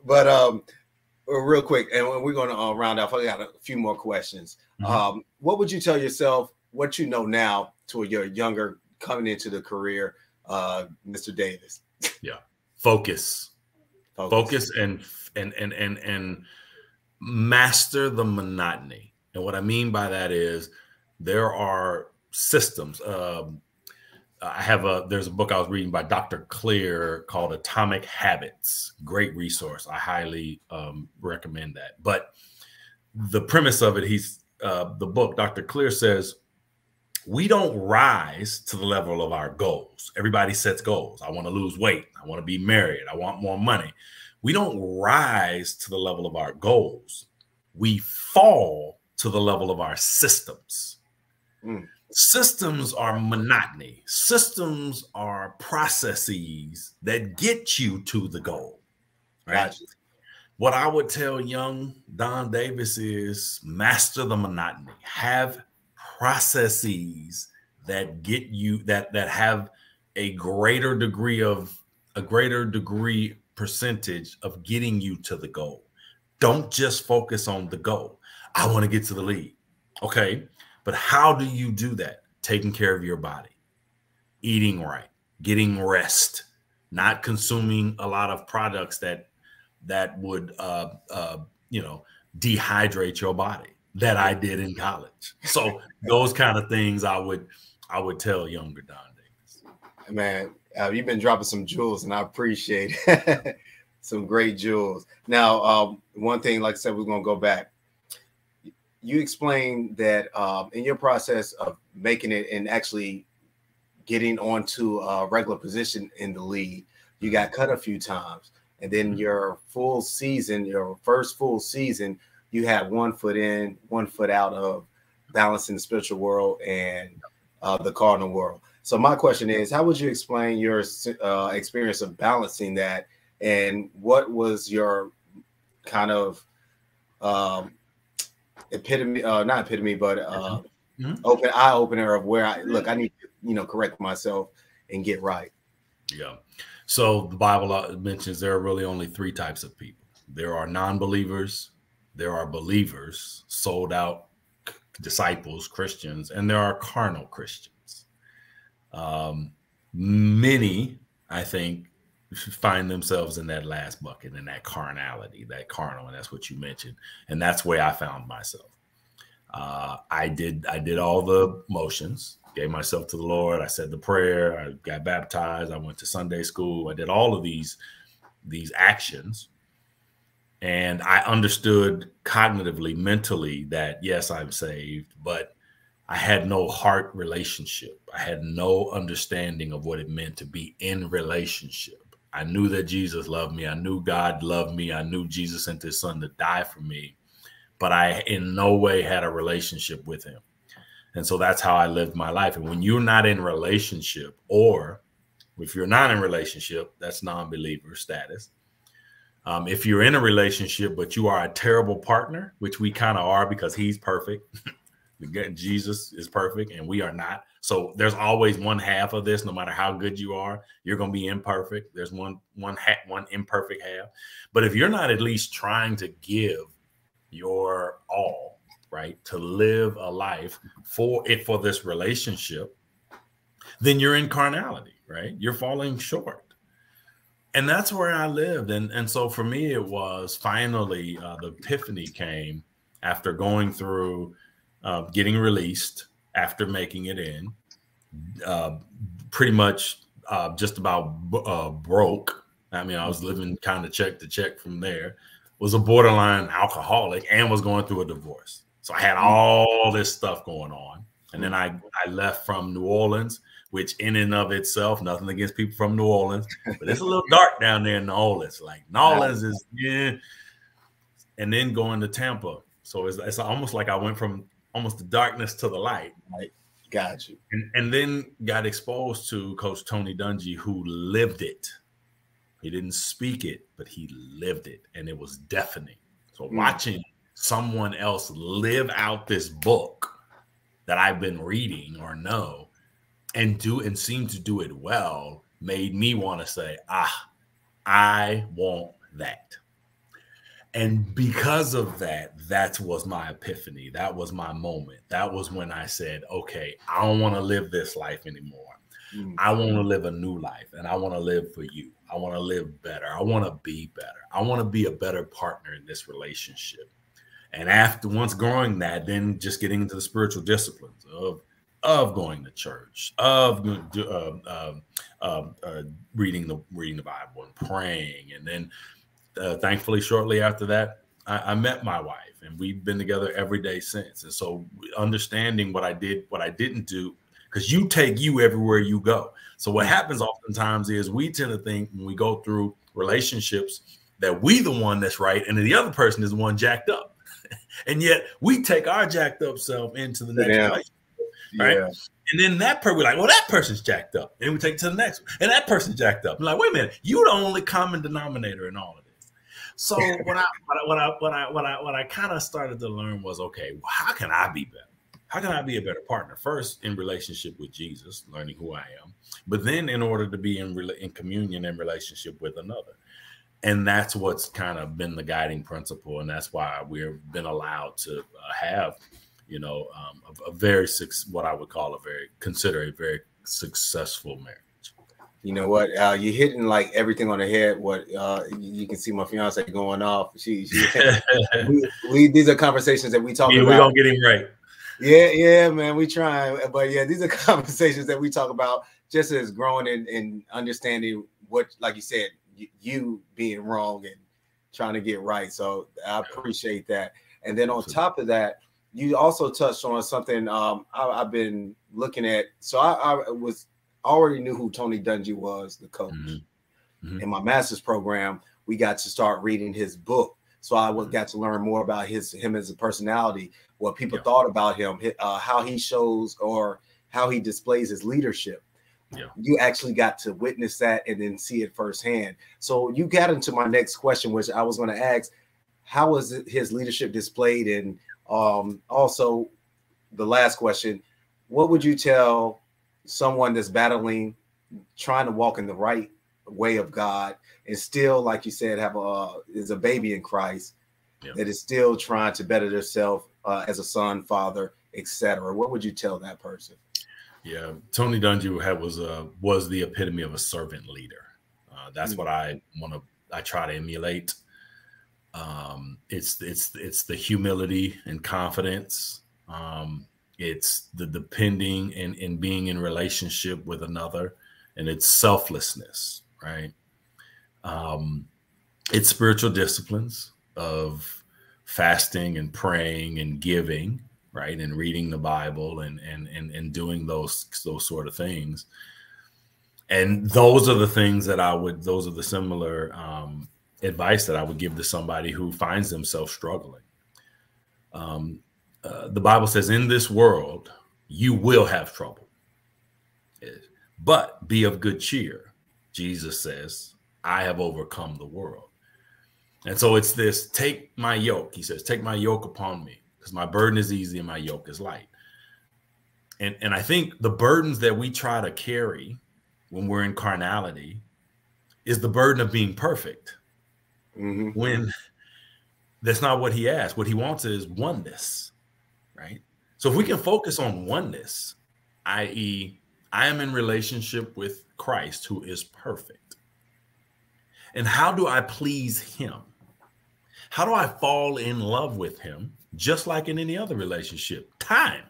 But real quick, and we're going to round off. I got a few more questions. What would you tell yourself, what you know now, to your younger coming into the career, Mr. Davis? Yeah. Focus and master the monotony. And what I mean by that is there are systems. There's a book I was reading by Dr. Clear called Atomic Habits. Great resource. I highly recommend that. But the premise of it, the book, Dr. Clear says, we don't rise to the level of our goals. Everybody sets goals. I want to lose weight. I want to be married. I want more money. We don't rise to the level of our goals. We fall to the level of our systems. Systems are monotony. Systems are processes that get you to the goal. Right? Gotcha. What I would tell young Don Davis is master the monotony. Have processes that get you that have a greater degree percentage of getting you to the goal. Don't just focus on the goal. I want to get to the league. Okay. But how do you do that? Taking care of your body, eating right, getting rest, not consuming a lot of products that would dehydrate your body. That I did in college. So those kind of things I would tell younger Don Davis. Man, you've been dropping some jewels, and I appreciate it. Some great jewels. Now, one thing, like I said, we're going to go back. You explained that in your process of making it and actually getting onto a regular position in the league, you got cut a few times. And then your first full season, you had 1 foot in, 1 foot out of balancing the spiritual world and the cardinal world. So my question is, how would you explain your experience of balancing that? And what was your kind of epitome, not epitome, but eye opener of where I need to, correct myself and get right? Yeah. So the Bible mentions there are really only 3 types of people. There are non-believers, there are believers, sold out disciples, Christians, and there are carnal Christians. Many, I think, find themselves in that last bucket, in that carnality, that carnal, and that's what you mentioned. And that's where I found myself. I did all the motions, gave myself to the Lord. I said the prayer, I got baptized, I went to Sunday school, I did all of these actions. And I understood cognitively, mentally that, yes, I'm saved, but I had no heart relationship. I had no understanding of what it meant to be in relationship. I knew that Jesus loved me. I knew God loved me. I knew Jesus sent his son to die for me, but I in no way had a relationship with him. And so that's how I lived my life. And when you're not in relationship, or if you're not in relationship, that's non-believer status. If you're in a relationship, but you are a terrible partner, which we kind of are because he's perfect. Jesus is perfect and we are not. So there's always one half of this. No matter how good you are, you're going to be imperfect. There's one imperfect half. But if you're not at least trying to give your all, right, to live a life for this relationship, then you're in carnality, right? You're falling short. And that's where I lived. And so for me, it was finally the epiphany came after going through getting released, after making it in, pretty much just about broke. I mean, I was living kind of check to check from there, was a borderline alcoholic, and was going through a divorce. So I had all this stuff going on. And then I left from New Orleans, which in and of itself, nothing against people from New Orleans, but it's a little dark down there in New Orleans. Like New Orleans is, yeah. And then going to Tampa. So it's almost like I went from almost the darkness to the light. Right. Got you. And then got exposed to Coach Tony Dungy, who lived it. He didn't speak it, but he lived it. And it was deafening. So watching someone else live out this book that I've been reading or know and seem to do it well made me want to say, I want that. And because of that, that was my epiphany. That was my moment. That was when I said, okay, I don't want to live this life anymore. I want to live a new life, and I want to live for you. I want to live better. I want to be better. I want to be a better partner in this relationship. And once growing that, then just getting into the spiritual disciplines of going to church, of reading the Bible and praying. And then thankfully, shortly after that, I met my wife, and we've been together every day since. And so understanding what I did, what I didn't do, because you take you everywhere you go. So what happens oftentimes is we tend to think when we go through relationships that we the one that's right and the other person is the one jacked up. And yet we take our jacked up self into the next relationship, right? Yeah. And then that person, we're like, well, that person's jacked up. And we take it to the next one. And that person's jacked up. I'm like, wait a minute, you're the only common denominator in all of this. So what I kind of started to learn was, okay, well, how can I be better? How can I be a better partner? First, in relationship with Jesus, learning who I am, but then in order to be in communion and relationship with another. And that's what's kind of been the guiding principle. And that's why we've been allowed to have, a very, what I would call consider a very successful marriage. You know what? You're hitting like everything on the head. What you can see my fiance going off. These are conversations that we talk about. We're going to get him right. Yeah, man, we try. But yeah, these are conversations that we talk about just as growing and understanding what, like you said, you being wrong and trying to get right. So I appreciate that. And then on top of that, you also touched on something I've been looking at. So I already knew who Tony Dungy was, the coach. In my master's program, we got to start reading his book. So I got to learn more about him as a personality, what people thought about him, how he shows or how he displays his leadership. Yeah. You actually got to witness that and then see it firsthand. So you got into my next question, which I was going to ask, how was his leadership displayed? And also the last question, what would you tell someone that's battling, trying to walk in the right way of God and still, like you said, is a baby in Christ, that is still trying to better themselves as a son, father, etc.? What would you tell that person? Yeah, Tony Dungy was the epitome of a servant leader. That's what I try to emulate. It's the humility and confidence. It's the depending and being in relationship with another, and it's selflessness, right? It's spiritual disciplines of fasting and praying and giving, right? And reading the Bible and doing those sort of things. And those are the things that those are the similar advice that I would give to somebody who finds themselves struggling. The Bible says, in this world, you will have trouble, but be of good cheer. Jesus says, I have overcome the world. And so it's this, take my yoke. He says, take my yoke upon me, because my burden is easy and my yoke is light. And I think the burdens that we try to carry when we're in carnality is the burden of being perfect. When that's not what he asks. What he wants is oneness, right? So if we can focus on oneness, i.e., I am in relationship with Christ, who is perfect. And how do I please him? How do I fall in love with him? Just like in any other relationship, time.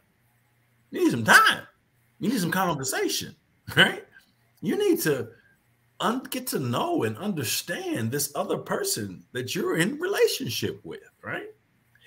You need some time. You need some conversation, right? You need to get to know and understand this other person that you're in relationship with, right?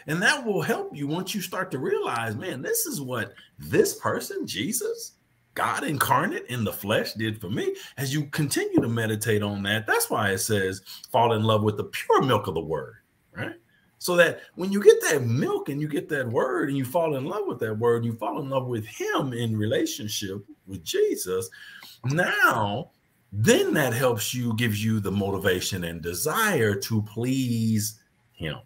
And that will help you once you start to realize, man, this is what this person, Jesus, God incarnate in the flesh, did for me. As you continue to meditate on that, that's why it says fall in love with the pure milk of the word, right? So that when you get that milk and you get that word and you fall in love with that word, you fall in love with him in relationship with Jesus. Now, then that helps you, gives you the motivation and desire to please him,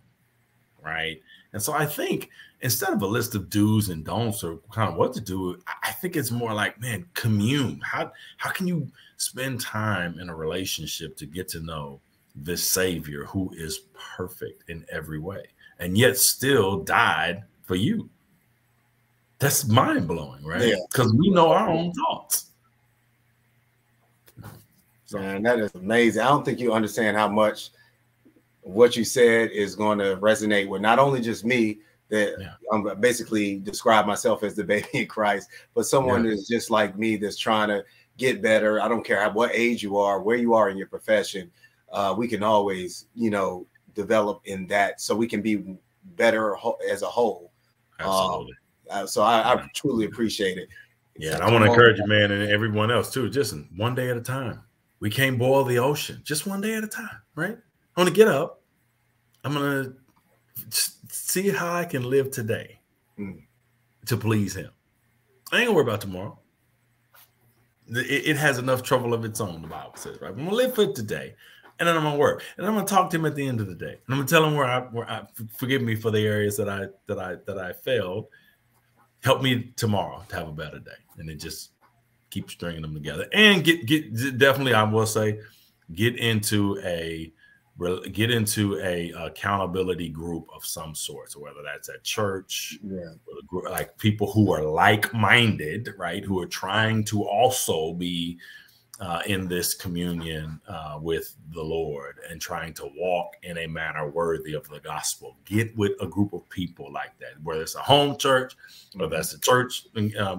right? And so I think instead of a list of do's and don'ts or kind of what to do, I think it's more like, man, commune. How can you spend time in a relationship to get to know this Savior who is perfect in every way and yet still died for you? That's mind-blowing, right? Because we know our own thoughts. Man, that is amazing. I don't think you understand how much what you said is going to resonate with not only just me, that I'm basically describe myself as the baby in Christ, but someone that's just like me that's trying to get better. I don't care what age you are, where you are in your profession. We can always, develop in that so we can be better as a whole. Absolutely. So I truly appreciate it. Yeah, and I want to encourage you, man, and everyone else too. Just one day at a time. We can't boil the ocean. Just one day at a time, right? I'm going to get up. I'm going to see how I can live today to please him. I ain't gonna worry about tomorrow. It has enough trouble of its own, the Bible says, right? I'm gonna live for today, and then I'm gonna work, and I'm gonna talk to him at the end of the day, and I'm gonna tell him where I forgive me for the areas that I failed. Help me tomorrow to have a better day, and it just keep stringing them together. And get definitely, I will say, get into a accountability group of some sort. So whether that's at church, like people who are like-minded, right, who are trying to also be in this communion with the Lord and trying to walk in a manner worthy of the gospel. Get with a group of people like that, whether it's a home church, or that's a church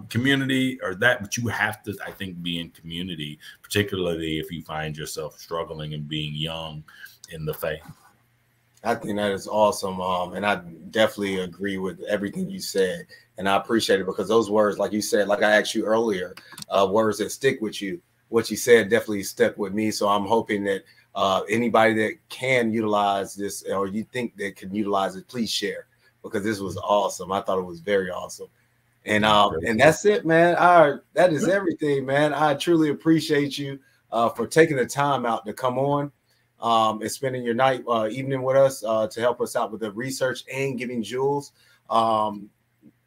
community or that, but you have to, I think, be in community, particularly if you find yourself struggling and being young in the faith. I think that is awesome. And I definitely agree with everything you said. And I appreciate it because those words, like you said, like I asked you earlier, words that stick with you, what you said definitely stuck with me. So I'm hoping that anybody that can utilize this or you think that can utilize it, please share, because this was awesome. I thought it was very awesome. And that's it, man. That is everything, man. I truly appreciate you for taking the time out to come on. And spending your evening with us to help us out with the research and giving jewels. One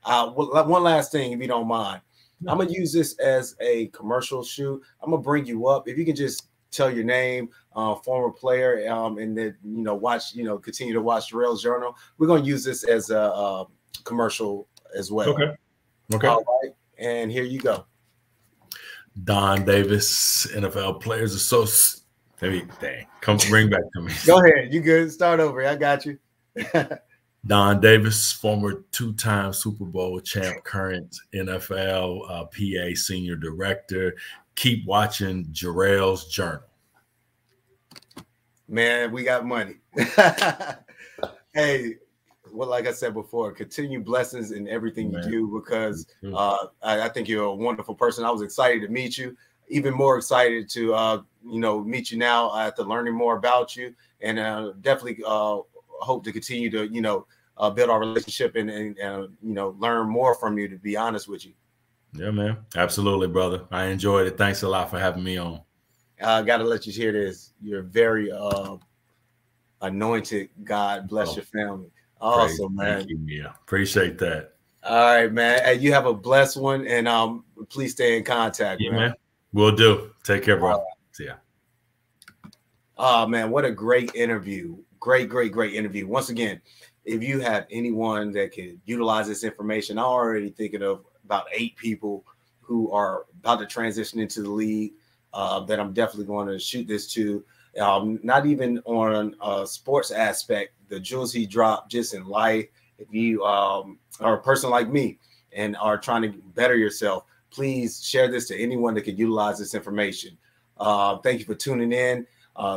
last thing, if you don't mind. I'm going to use this as a commercial shoot. I'm going to bring you up. If you can just tell your name, former player, and then, continue to watch Jarrells Journal. We're going to use this as a commercial as well. Okay. All right. And here you go. Don Davis, NFL Players Association. Come bring back to me. Go ahead. You good. Start over. I got you. Don Davis, former two-time Super Bowl champ, current NFLPA senior director. Keep watching Jarrells Journal. Man, we got money. Hey, well, like I said before, continue blessings in everything you do, because I think you're a wonderful person. I was excited to meet you, even more excited to meet you now after learning more about you, and definitely hope to continue to build our relationship and learn more from you, to be honest with you. Yeah, man. Absolutely, brother. I enjoyed it. Thanks a lot for having me on. I got to let you hear this. You're very anointed. God bless your family. Awesome, man. Thank you, yeah. Appreciate that. All right, man. Hey, you have a blessed one, and please stay in contact, man. Will do. Take care, bro. See ya. Oh, man, what a great interview. Great interview. Once again, if you have anyone that could utilize this information, I'm already thinking of about 8 people who are about to transition into the league that I'm definitely going to shoot this to. Not even on a sports aspect, the jewels he dropped just in life. If you are a person like me and are trying to better yourself, please share this to anyone that could utilize this information. Thank you for tuning in.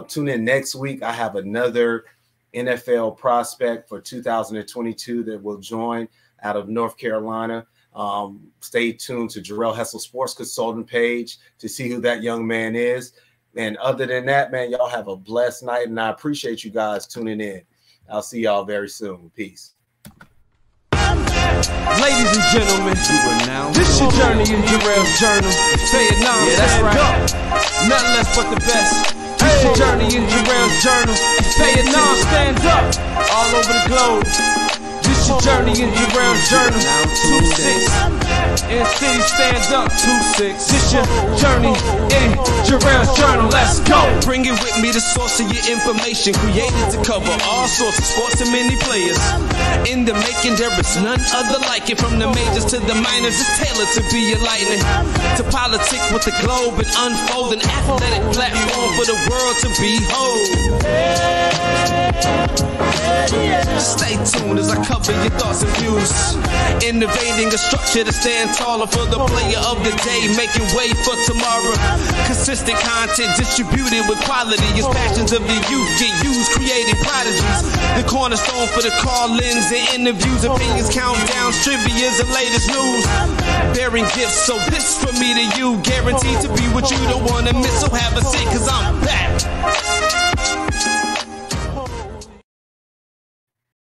Tune in next week. I have another NFL prospect for 2022 that will join out of North Carolina. Stay tuned to Jarrell Hessel Sports Consultant page to see who that young man is. And other than that, man, y'all have a blessed night, and I appreciate you guys tuning in. I'll see y'all very soon. Peace. Ladies and gentlemen, this your journey in Jarrell's Journal. Say it now, that's right. Nothing less but the best. This your journey in Jarrell's Journal. Say it now, stand up. All over the globe. This your journey in Jarrell's Journal. 2-6. In city, stand up. 2-6. This your journey in Jarrell's Journal. Let's go. Bring it with me, the source of your information, created to cover all sorts of sports and many players. In the making, there is none other like it. From the majors to the minors, it's tailored to be enlightening. To politic with the globe and unfold an athletic platform for the world to behold. Stay tuned as I cover your thoughts and views. Innovating a structure to stand taller for the player of the day, making way for tomorrow. Consistent content distributed with quality as passions of the youth get used, creating prodigies. The cornerstone for the call-ins and interviews, opinions, countdowns, trivia's, the latest news. Bearing gifts, so this from me to you, guaranteed to be what you don't want to miss. So have a seat, cause I'm back.